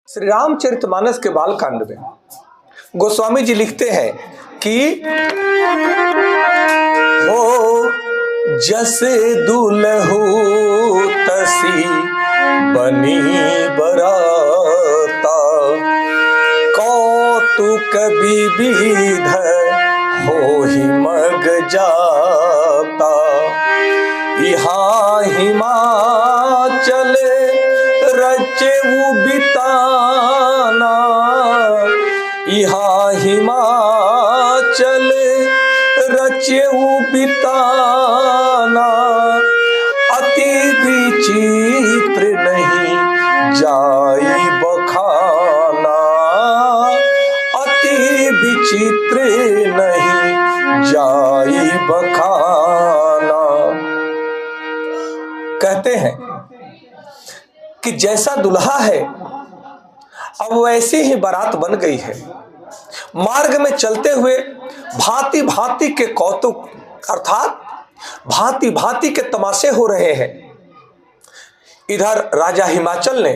श्री रामचरितमानस के बालकांड में गोस्वामी जी लिखते हैं कि ओ जैसे दुल्हू तसी बनी बराता, कौतुक विविध होहि मग जाता। यहाँ हिमाचल रचेऊ बिताना, यहाँ हिमाचल रचेऊ बिताना। अति विचित्र नहीं जाई बखाना, अति विचित्र नहीं जाई बखाना। कहते हैं कि जैसा दुल्हा है अब वैसी ही बारात बन गई है। मार्ग में चलते हुए भांति भांति के कौतुक अर्थात भांति भांति के तमाशे हो रहे हैं। इधर राजा हिमाचल ने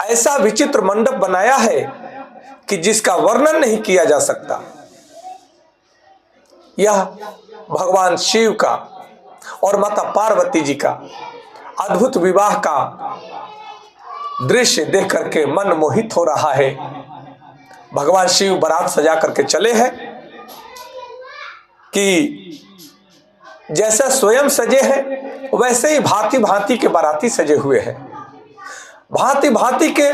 ऐसा विचित्र मंडप बनाया है कि जिसका वर्णन नहीं किया जा सकता। यह भगवान शिव का और माता पार्वती जी का अद्भुत विवाह का दृश्य देख करके मन मोहित हो रहा है। भगवान शिव बारात सजा करके चले हैं कि जैसा स्वयं सजे हैं वैसे ही भांति भांति के बाराती सजे हुए हैं। भांति भांति के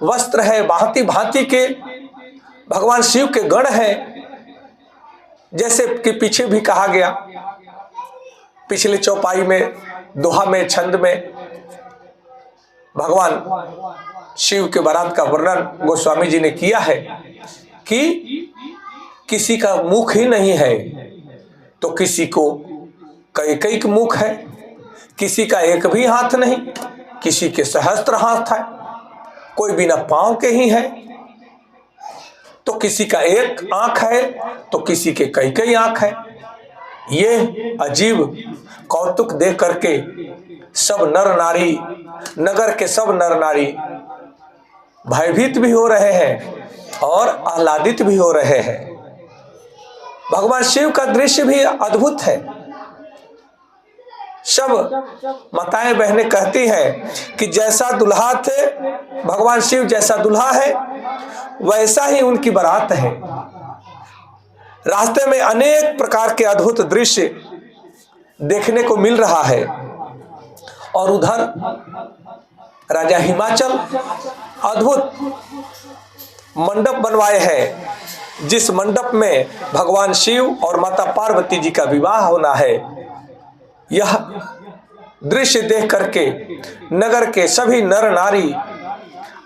वस्त्र है, भांति भांति के भगवान शिव के गण हैं। जैसे कि पीछे भी कहा गया, पिछले चौपाई में दोहा में छंद में भगवान शिव के बारात का वर्णन गोस्वामी जी ने किया है कि किसी का मुख ही नहीं है तो किसी को कई कई मुख है, किसी का एक भी हाथ नहीं, किसी के सहस्त्र हाथ है, कोई बिना पांव के ही है, तो किसी का एक आंख है तो किसी के कई कई आंख है। ये अजीब कौतुक देख करके सब नर नारी, नगर के सब नर नारी भयभीत भी हो रहे हैं और आह्लादित भी हो रहे हैं। भगवान शिव का दृश्य भी अद्भुत है। सब माताएं बहनें कहती हैं कि जैसा दुल्हा थे भगवान शिव, जैसा दुल्हा है वैसा ही उनकी बारात है। रास्ते में अनेक प्रकार के अद्भुत दृश्य देखने को मिल रहा है। और उधर राजा हिमाचल अद्भुत मंडप बनवाए हैं, जिस मंडप में भगवान शिव और माता पार्वती जी का विवाह होना है। यह दृश्य देख करके नगर के सभी नर नारी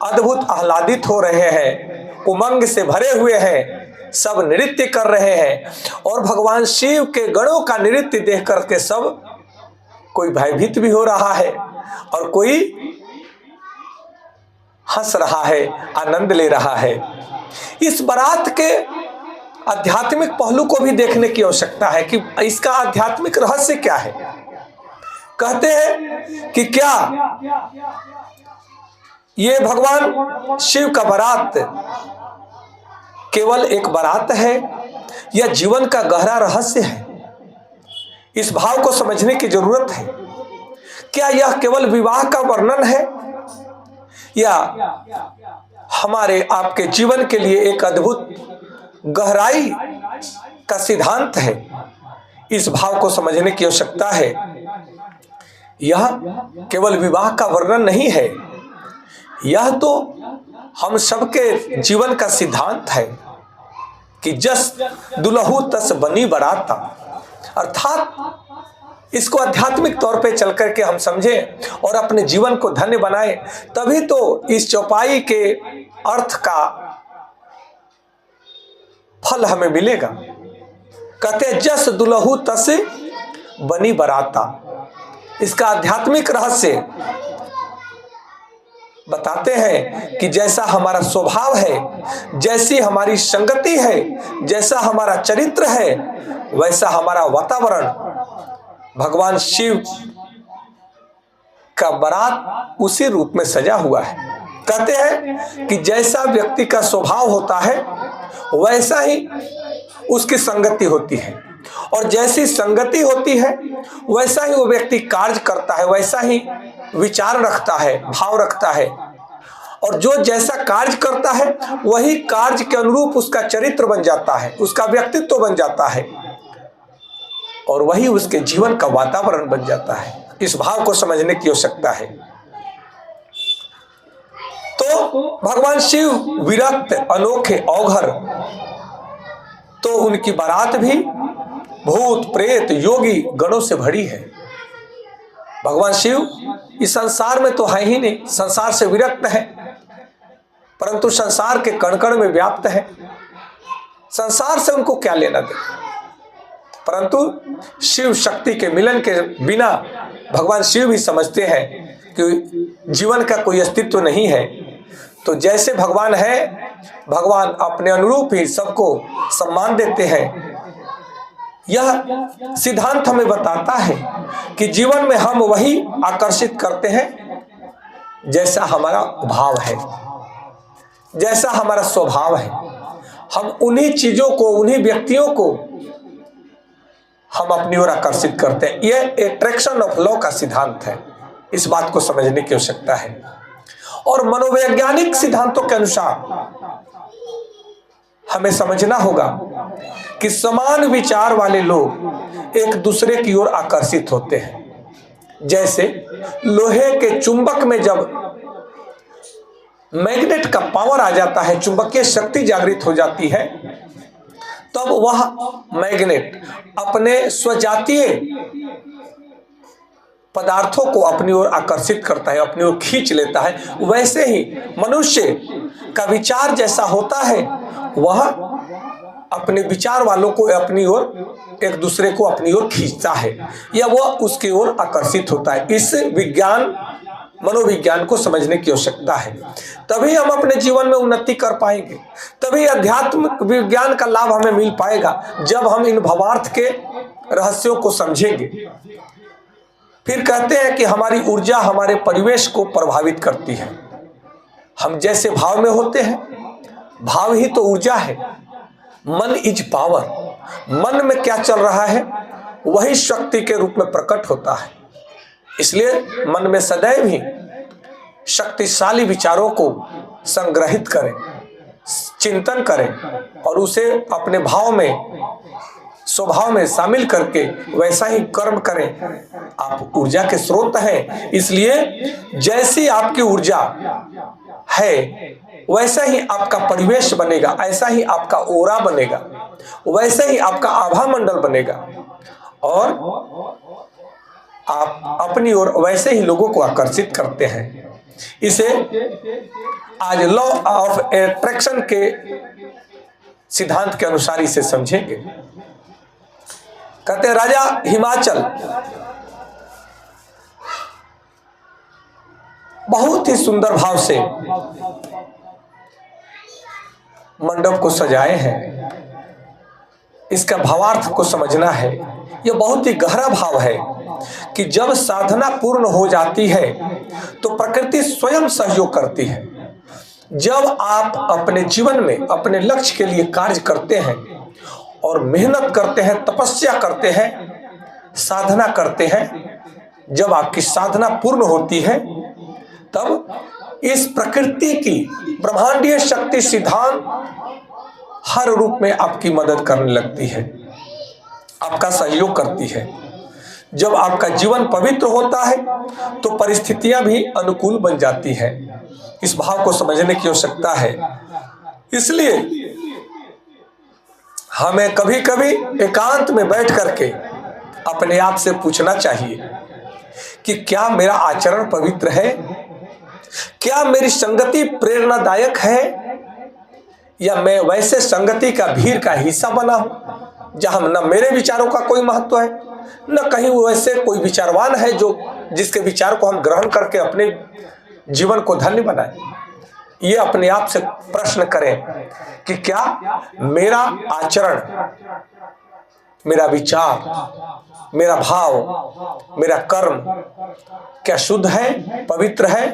अद्भुत आह्लादित हो रहे हैं, उमंग से भरे हुए हैं, सब नृत्य कर रहे हैं। और भगवान शिव के गणों का नृत्य देख करके सब कोई भयभीत भी हो रहा है और कोई हंस रहा है, आनंद ले रहा है। इस बारात के आध्यात्मिक पहलू को भी देखने की आवश्यकता है कि इसका आध्यात्मिक रहस्य क्या है। कहते हैं कि क्या ये भगवान शिव का बारात केवल एक बारात है या जीवन का गहरा रहस्य है? इस भाव को समझने की जरूरत है। क्या यह केवल विवाह का वर्णन है या हमारे आपके जीवन के लिए एक अद्भुत गहराई का सिद्धांत है? इस भाव को समझने की आवश्यकता है। यह केवल विवाह का वर्णन नहीं है, यह तो हम सबके जीवन का सिद्धांत है कि जस दुल्हू तस बनी बराता। अर्थात इसको आध्यात्मिक तौर पे चल करके हम समझें और अपने जीवन को धन्य बनाएं, तभी तो इस चौपाई के अर्थ का फल हमें मिलेगा। कहते जस दुल्हू तस बनी बराता। इसका आध्यात्मिक रहस्य बताते हैं कि जैसा हमारा स्वभाव है, जैसी हमारी संगति है, जैसा हमारा चरित्र है, वैसा हमारा वातावरण भगवान शिव का का बारात उसी रूप में सजा हुआ है। कहते हैं कि जैसा व्यक्ति का स्वभाव होता है वैसा ही उसकी संगति होती है, और जैसी संगति होती है वैसा ही वो व्यक्ति कार्य करता है, वैसा ही विचार रखता है, भाव रखता है, और जो जैसा कार्य करता है वही कार्य के अनुरूप उसका चरित्र बन जाता है, उसका व्यक्तित्व बन जाता है, और वही उसके जीवन का वातावरण बन जाता है। इस भाव को समझने की आवश्यकता है। तो भगवान शिव विरक्त, अनोखे, औघर, तो उनकी बारात भी भूत, प्रेत, योगी गणों से भरी है। भगवान शिव इस संसार में तो है ही नहीं, संसार से विरक्त है, परंतु संसार के कण कण में व्याप्त है। संसार से उनको क्या लेना देना, परंतु शिव शक्ति के मिलन के बिना भगवान शिव भी समझते हैं कि जीवन का कोई अस्तित्व नहीं है। तो जैसे भगवान है, भगवान अपने अनुरूप ही सबको सम्मान देते हैं। यह सिद्धांत हमें बताता है कि जीवन में हम वही आकर्षित करते हैं जैसा हमारा भाव है, जैसा हमारा स्वभाव है। हम उन्हीं चीजों को, उन्हीं व्यक्तियों को हम अपनी ओर आकर्षित करते हैं। यह अट्रैक्शन ऑफ लॉ का सिद्धांत है। इस बात को समझने की आवश्यकता है। और मनोवैज्ञानिक सिद्धांतों के अनुसार हमें समझना होगा कि समान विचार वाले लोग एक दूसरे की ओर आकर्षित होते हैं। जैसे लोहे के चुंबक में जब मैग्नेट का पावर आ जाता है, चुंबकीय शक्ति जागृत हो जाती है, तब वह मैग्नेट अपने स्वजातीय पदार्थों को अपनी ओर आकर्षित करता है, अपनी ओर खींच लेता है। वैसे ही मनुष्य का विचार जैसा होता है, वह अपने विचार वालों को अपनी ओर, एक दूसरे को अपनी ओर खींचता है, या वह उसकी ओर आकर्षित होता है। इस विज्ञान, मनोविज्ञान को समझने की आवश्यकता है। तभी हम अपने जीवन में उन्नति कर पाएंगे, तभी अध्यात्म विज्ञान का लाभ हमें मिल पाएगा, जब हम इन भावार्थ के रहस्यों को समझेंगे। फिर कहते हैं कि हमारी ऊर्जा हमारे परिवेश को प्रभावित करती है। हम जैसे भाव में होते हैं, भाव ही तो ऊर्जा है। मन इज पावर। मन में क्या चल रहा है वही शक्ति के रूप में प्रकट होता है। इसलिए मन में सदैव ही शक्तिशाली विचारों को संग्रहित करें, चिंतन करें, और उसे अपने भाव में, स्वभाव में शामिल करके वैसा ही कर्म करें। आप ऊर्जा के स्रोत हैं, इसलिए जैसी आपकी ऊर्जा है वैसा ही आपका परिवेश बनेगा, ऐसा ही आपका ओरा बनेगा, वैसे ही आपका आभा मंडल बनेगा, और आप अपनी ओर वैसे ही लोगों को आकर्षित करते हैं। इसे आज लॉ ऑफ अट्रैक्शन के सिद्धांत के अनुसार इसे समझेंगे। कहते हैं राजा हिमाचल बहुत ही सुंदर भाव से मंडप को सजाए हैं। इसका भावार्थ को समझना है। यह बहुत ही गहरा भाव है कि जब साधना पूर्ण हो जाती है तो प्रकृति स्वयं सहयोग करती है। जब आप अपने जीवन में अपने लक्ष्य के लिए कार्य करते हैं और मेहनत करते हैं, तपस्या करते हैं, साधना करते हैं, जब आपकी साधना पूर्ण होती है तब इस प्रकृति की ब्रह्मांडीय शक्ति सिद्धांत हर रूप में आपकी मदद करने लगती है, आपका सहयोग करती है। जब आपका जीवन पवित्र होता है तो परिस्थितियां भी अनुकूल बन जाती है। इस भाव को समझने की आवश्यकता है। इसलिए हमें कभी कभी एकांत में बैठ करके अपने आप से पूछना चाहिए कि क्या मेरा आचरण पवित्र है, क्या मेरी संगति प्रेरणादायक है, या मैं वैसे संगति का भीड़ का हिस्सा बना हूं जहां न मेरे विचारों का कोई महत्व है, न कहीं वैसे कोई विचारवान है जो जिसके विचार को हम ग्रहण करके अपने जीवन को धन्य बनाए। ये अपने आप से प्रश्न करें कि क्या मेरा आचरण मेरा विचार, मेरा भाव, मेरा कर्म क्या शुद्ध है, पवित्र है?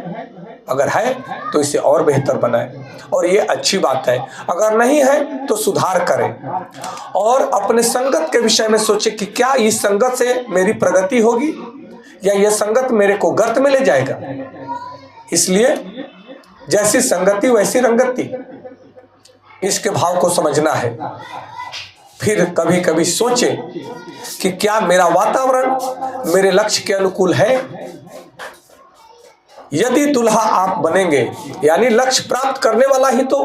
अगर है तो इसे और बेहतर बनाए, और ये अच्छी बात है। अगर नहीं है तो सुधार करें और अपने संगत के विषय में सोचे कि क्या इस संगत से मेरी प्रगति होगी या यह संगत मेरे को गर्त में ले जाएगा। इसलिए जैसी संगति वैसी रंगति, इसके भाव को समझना है। फिर कभी कभी सोचे कि क्या मेरा वातावरण मेरे लक्ष्य के अनुकूल है। यदि दुल्हा आप बनेंगे, यानी लक्ष्य प्राप्त करने वाला ही तो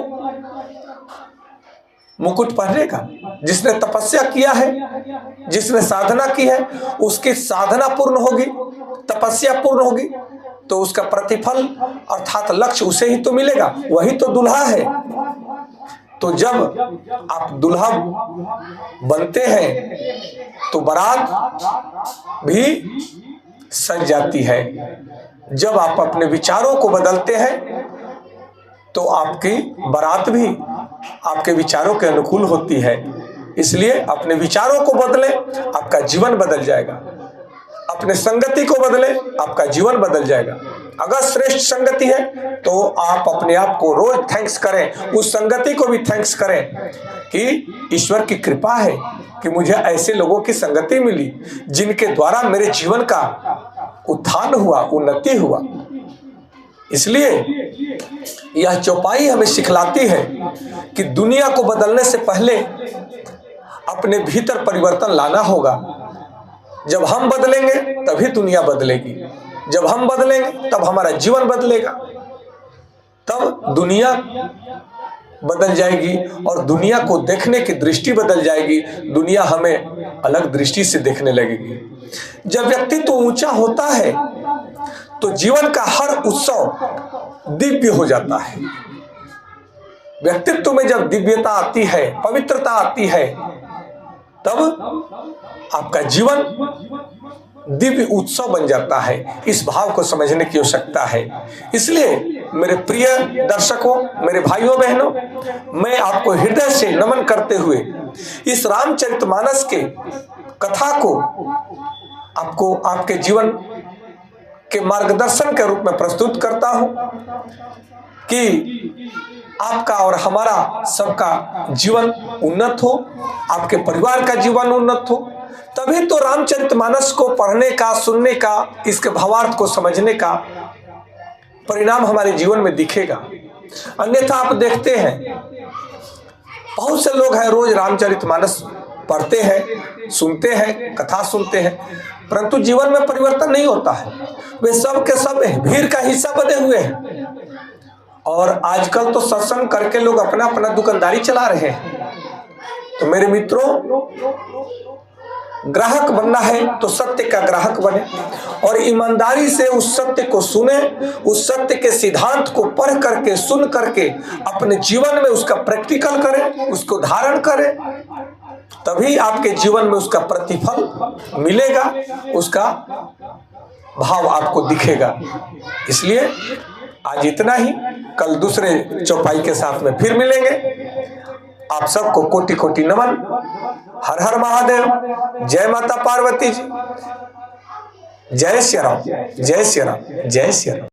मुकुट पहनेगा। जिसने तपस्या किया है, जिसने साधना की है, उसकी साधना पूर्ण होगी, तपस्या पूर्ण होगी, तो उसका प्रतिफल अर्थात लक्ष्य उसे ही तो मिलेगा, वही तो दुल्हा है। तो जब आप दुल्हा बनते हैं तो बारात भी सज जाती है। जब आप अपने विचारों को बदलते हैं तो आपकी बारात भी आपके विचारों के अनुकूल होती है। इसलिए अपने विचारों को बदलें, आपका जीवन बदल जाएगा। अपने संगति को बदलें, आपका जीवन बदल जाएगा। अगर श्रेष्ठ संगति है तो आप अपने आप को रोज थैंक्स करें, उस संगति को भी थैंक्स करें कि ईश्वर की कृपा है कि मुझे ऐसे लोगों की संगति मिली जिनके द्वारा मेरे जीवन का उत्थान हुआ, उन्नति हुआ। इसलिए यह चौपाई हमें सिखलाती है कि दुनिया को बदलने से पहले अपने भीतर परिवर्तन लाना होगा। जब हम बदलेंगे तभी दुनिया बदलेगी, जब हम बदलेंगे तब हमारा जीवन बदलेगा, तब दुनिया बदल जाएगी और दुनिया को देखने की दृष्टि बदल जाएगी। दुनिया हमें अलग दृष्टि से देखने लगेगी। जब व्यक्तित्व ऊंचा होता है तो जीवन का हर उत्सव दिव्य हो जाता है। व्यक्तित्व में जब दिव्यता आती है, पवित्रता आती है, तब आपका जीवन दिव्य उत्सव बन जाता है। इस भाव को समझने की आवश्यकता है। इसलिए मेरे प्रिय दर्शकों, मेरे भाइयों बहनों, मैं आपको हृदय से नमन करते हुए इस रामचरितमानस के कथा को आपको आपके जीवन के मार्गदर्शन के रूप में प्रस्तुत करता हूं कि आपका और हमारा सबका जीवन उन्नत हो, आपके परिवार का जीवन उन्नत हो। तभी तो रामचरितमानस को पढ़ने का, सुनने का, इसके भावार्थ को समझने का परिणाम हमारे जीवन में दिखेगा। अन्यथा आप देखते हैं बहुत से लोग हैं रोज रामचरितमानस पढ़ते हैं, सुनते हैं, कथा सुनते हैं, परंतु जीवन में परिवर्तन नहीं होता है। वे सब के सब भीड़ का हिस्सा बने हुए हैं। और आजकल तो सत्संग करके लोग अपना अपना दुकानदारी चला रहे हैं। तो मेरे मित्रों, ग्राहक बनना है तो सत्य का ग्राहक बने और ईमानदारी से उस सत्य को सुने, उस सत्य के सिद्धांत को पढ़ करके, सुन करके अपने जीवन में उसका प्रैक्टिकल करें, उसको धारण करें। तभी आपके जीवन में उसका प्रतिफल मिलेगा, उसका भाव आपको दिखेगा। इसलिए आज इतना ही, कल दूसरे चौपाई के साथ में फिर मिलेंगे। आप सबको कोटि कोटि नमन। हर हर महादेव। जय माता पार्वती जी। जय श्री राम, जय श्री राम, जय श्री राम।